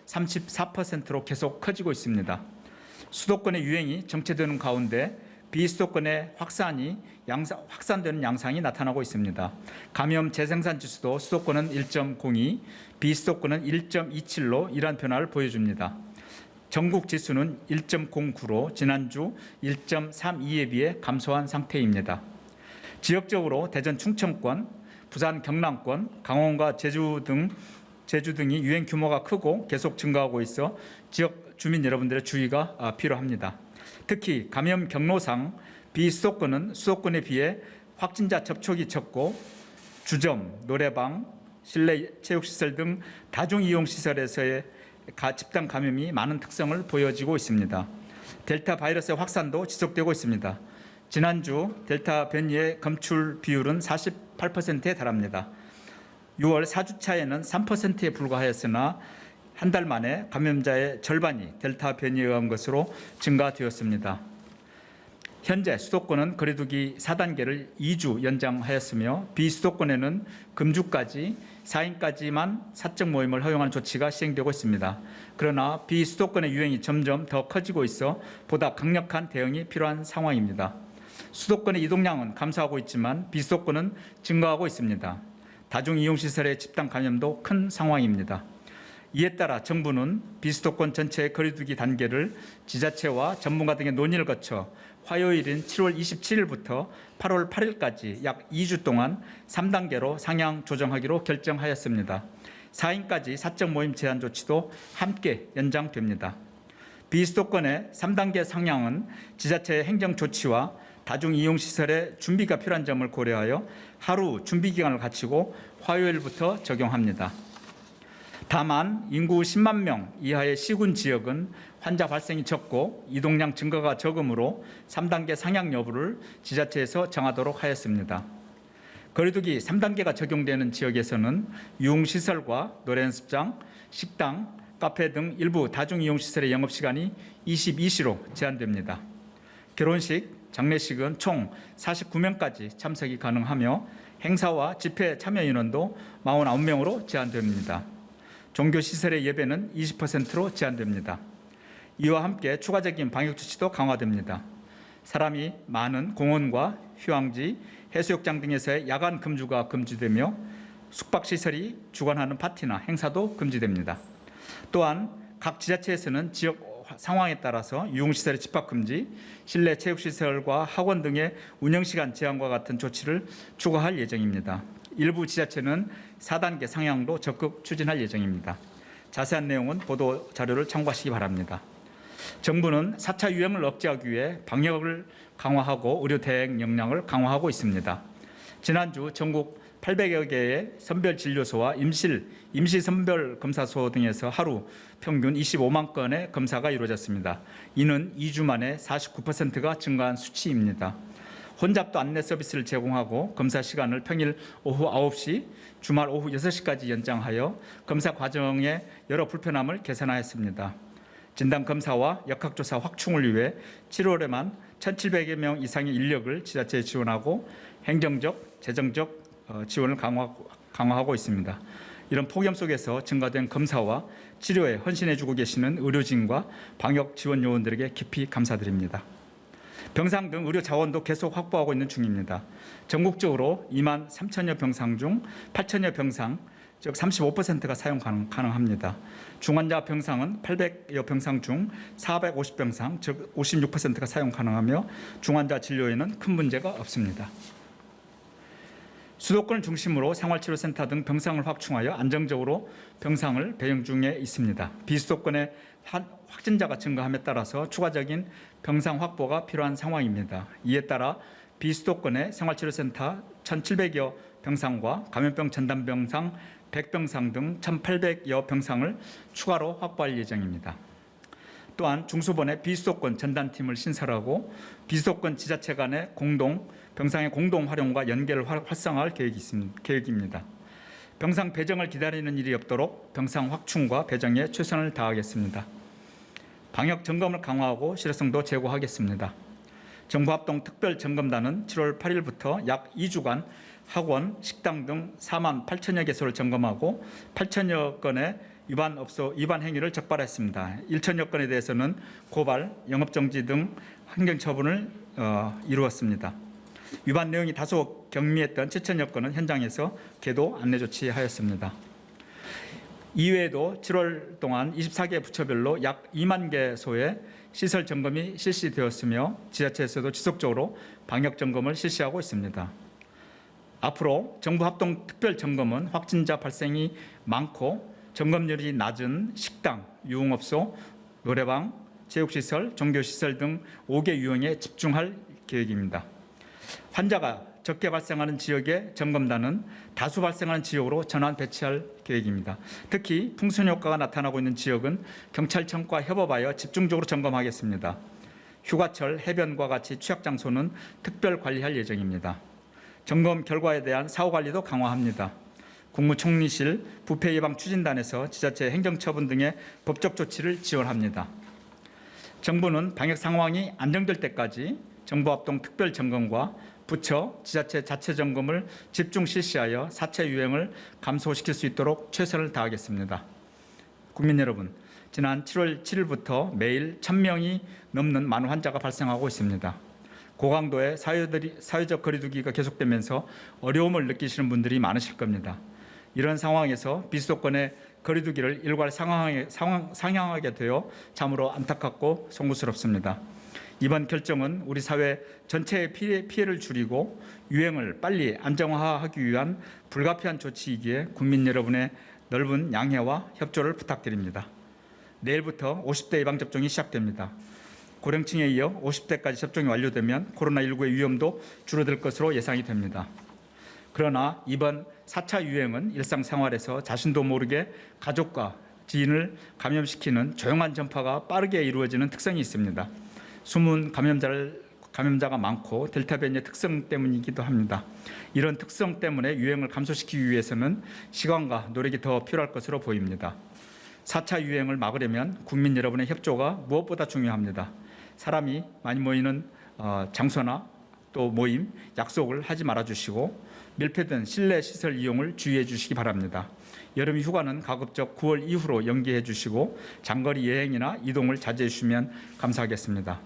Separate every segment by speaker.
Speaker 1: 34%로 계속 커지고 있습니다. 수도권의 유행이 정체되는 가운데 비수도권의 확산되는 양상이 나타나고 있습니다. 감염 재생산 지수도 수도권은 1.02, 비수도권은 1.27로 이러한 변화를 보여줍니다. 전국 지수는 1.09로 지난주 1.32에 비해 감소한 상태입니다. 지역적으로 대전 충청권, 부산 경남권, 강원과 제주 등이 유행 규모가 크고 계속 증가하고 있어 지역 주민 여러분들의 주의가 필요합니다. 특히 감염 경로상 비수도권은 수도권에 비해 확진자 접촉이 적고 주점, 노래방, 실내 체육시설 등 다중이용시설에서의 집단 감염이 많은 특성을 보여지고 있습니다. 델타 바이러스의 확산도 지속되고 있습니다. 지난주 델타 변이의 검출 비율은 48%에 달합니다. 6월 4주차에는 3%에 불과하였으나 한 달 만에 감염자의 절반이 델타 변이에 의한 것으로 증가되었습니다. 현재 수도권은 거리두기 4단계를 2주 연장하였으며 비수도권에는 금주까지 4인까지만 사적 모임을 허용하는 조치가 시행되고 있습니다. 그러나 비수도권의 유행이 점점 더 커지고 있어 보다 강력한 대응이 필요한 상황입니다. 수도권의 이동량은 감소하고 있지만 비수도권은 증가하고 있습니다. 다중이용시설의 집단 감염도 큰 상황입니다. 이에 따라 정부는 비수도권 전체의 거리두기 단계를 지자체와 전문가 등의 논의를 거쳐 화요일인 7월 27일부터 8월 8일까지 약 2주 동안 3단계로 상향 조정하기로 결정하였습니다. 4인까지 사적 모임 제한 조치도 함께 연장됩니다. 비수도권의 3단계 상향은 지자체의 행정 조치와 다중이용시설의 준비가 필요한 점을 고려하여 하루 준비기간을 갖추고 화요일부터 적용합니다. 다만 인구 10만 명 이하의 시군 지역은 환자 발생이 적고 이동량 증가가 적으므로 3단계 상향 여부를 지자체에서 정하도록 하였습니다. 거리두기 3단계가 적용되는 지역에서는 유흥시설과 노래연습장, 식당, 카페 등 일부 다중이용시설의 영업시간이 22시로 제한됩니다. 결혼식, 장례식은 총 49명까지 참석이 가능하며 행사와 집회 참여 인원도 49명으로 제한됩니다. 종교시설의 예배는 20%로 제한됩니다. 이와 함께 추가적인 방역조치도 강화됩니다. 사람이 많은 공원과 휴양지, 해수욕장 등에서의 야간 금주가 금지되며 숙박시설이 주관하는 파티나 행사도 금지됩니다. 또한 각 지자체에서는 지역 상황에 따라서 유흥시설의 집합금지, 실내 체육시설과 학원 등의 운영시간 제한과 같은 조치를 추가할 예정입니다. 일부 지자체는 4단계 상향도 적극 추진할 예정입니다. 자세한 내용은 보도 자료를 참고하시기 바랍니다. 정부는 4차 유행을 억제하기 위해 방역을 강화하고 의료 대응 역량을 강화하고 있습니다. 지난주 전국 800여 개의 선별진료소와 임시선별검사소 등에서 하루 평균 25만 건의 검사가 이루어졌습니다. 이는 2주 만에 49%가 증가한 수치입니다. 혼잡도 안내 서비스를 제공하고 검사 시간을 평일 오후 9시, 주말 오후 6시까지 연장하여 검사 과정의 여러 불편함을 개선하였습니다. 진단검사와 역학조사 확충을 위해 7월에만 1,700여 명 이상의 인력을 지자체에 지원하고 행정적, 재정적 지원을 강화하고 있습니다. 이런 폭염 속에서 증가된 검사와 치료에 헌신해주고 계시는 의료진과 방역 지원 요원들에게 깊이 감사드립니다. 병상 등 의료 자원도 계속 확보하고 있는 중입니다. 전국적으로 2만 3천여 병상 중 8천여 병상, 즉 35%가 사용 가능합니다. 중환자 병상은 800여 병상 중 450병상, 즉 56%가 사용 가능하며 중환자 진료에는 큰 문제가 없습니다. 수도권을 중심으로 생활치료센터 등 병상을 확충하여 안정적으로 병상을 배용 중에 있습니다. 비수도권의 확진자가 증가함에 따라서 추가적인 병상 확보가 필요한 상황입니다. 이에 따라 비수도권의 생활치료센터 1,700여 병상과 감염병 전담병상 100병상 등 1,800여 병상을 추가로 확보할 예정입니다. 또한 중수본의 비수도권 전담팀을 신설하고 비수도권 지자체 간의 병상의 공동 활용과 연계를 활성화할 계획입니다. 병상 배정을 기다리는 일이 없도록 병상 확충과 배정에 최선을 다하겠습니다. 방역 점검을 강화하고 실효성도 제고하겠습니다. 정부합동 특별점검단은 7월 8일부터 약 2주간 학원, 식당 등 4만 8천여 개소를 점검하고 8천여 건의 위반 행위를 적발했습니다. 1천여 건에 대해서는 고발, 영업정지 등 행정처분을 이루었습니다. 위반 내용이 다소 경미했던 7천여 건은 현장에서 계도 안내 조치하였습니다. 이외에도 7월 동안 24개 부처별로 약 2만 개소의 시설 점검이 실시되었으며 지자체에서도 지속적으로 방역 점검을 실시하고 있습니다. 앞으로 정부 합동 특별 점검은 확진자 발생이 많고 점검률이 낮은 식당, 유흥업소, 노래방, 체육시설, 종교시설 등 5개 유형에 집중할 계획입니다. 환자가 적게 발생하는 지역의 점검단은 다수 발생하는 지역으로 전환 배치할 계획입니다. 특히 풍선 효과가 나타나고 있는 지역은 경찰청과 협업하여 집중적으로 점검하겠습니다. 휴가철, 해변과 같이 취약장소는 특별 관리할 예정입니다. 점검 결과에 대한 사후관리도 강화합니다. 국무총리실 부패예방추진단에서 지자체 행정처분 등의 법적 조치를 지원합니다. 정부는 방역 상황이 안정될 때까지 정부합동 특별점검과 부처, 지자체 자체 점검을 집중 실시하여 4차 유행을 감소시킬 수 있도록 최선을 다하겠습니다. 국민 여러분, 지난 7월 7일부터 매일 1,000명이 넘는 많은 환자가 발생하고 있습니다. 고강도의 사회적 거리두기가 계속되면서 어려움을 느끼시는 분들이 많으실 겁니다. 이런 상황에서 비수도권의 거리두기를 일괄 상향하게 되어 참으로 안타깝고 송구스럽습니다. 이번 결정은 우리 사회 전체의 피해를 줄이고 유행을 빨리 안정화하기 위한 불가피한 조치이기에 국민 여러분의 넓은 양해와 협조를 부탁드립니다. 내일부터 50대 예방접종이 시작됩니다. 고령층에 이어 50대까지 접종이 완료되면 코로나19의 위험도 줄어들 것으로 예상이 됩니다. 그러나 이번 4차 유행은 일상생활에서 자신도 모르게 가족과 지인을 감염시키는 조용한 전파가 빠르게 이루어지는 특성이 있습니다. 숨은 감염자가 많고 델타 변이의 특성 때문이기도 합니다. 이런 특성 때문에 유행을 감소시키기 위해서는 시간과 노력이 더 필요할 것으로 보입니다. 4차 유행을 막으려면 국민 여러분의 협조가 무엇보다 중요합니다. 사람이 많이 모이는 장소나 또 모임, 약속을 하지 말아주시고 밀폐된 실내 시설 이용을 주의해 주시기 바랍니다. 여름 휴가는 가급적 9월 이후로 연기해 주시고 장거리 여행이나 이동을 자제해 주시면 감사하겠습니다.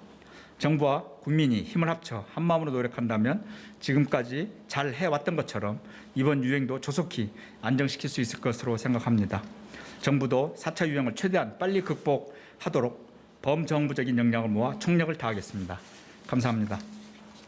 Speaker 1: 정부와 국민이 힘을 합쳐 한마음으로 노력한다면 지금까지 잘 해왔던 것처럼 이번 유행도 조속히 안정시킬 수 있을 것으로 생각합니다. 정부도 4차 유행을 최대한 빨리 극복하도록 범정부적인 역량을 모아 총력을 다하겠습니다. 감사합니다.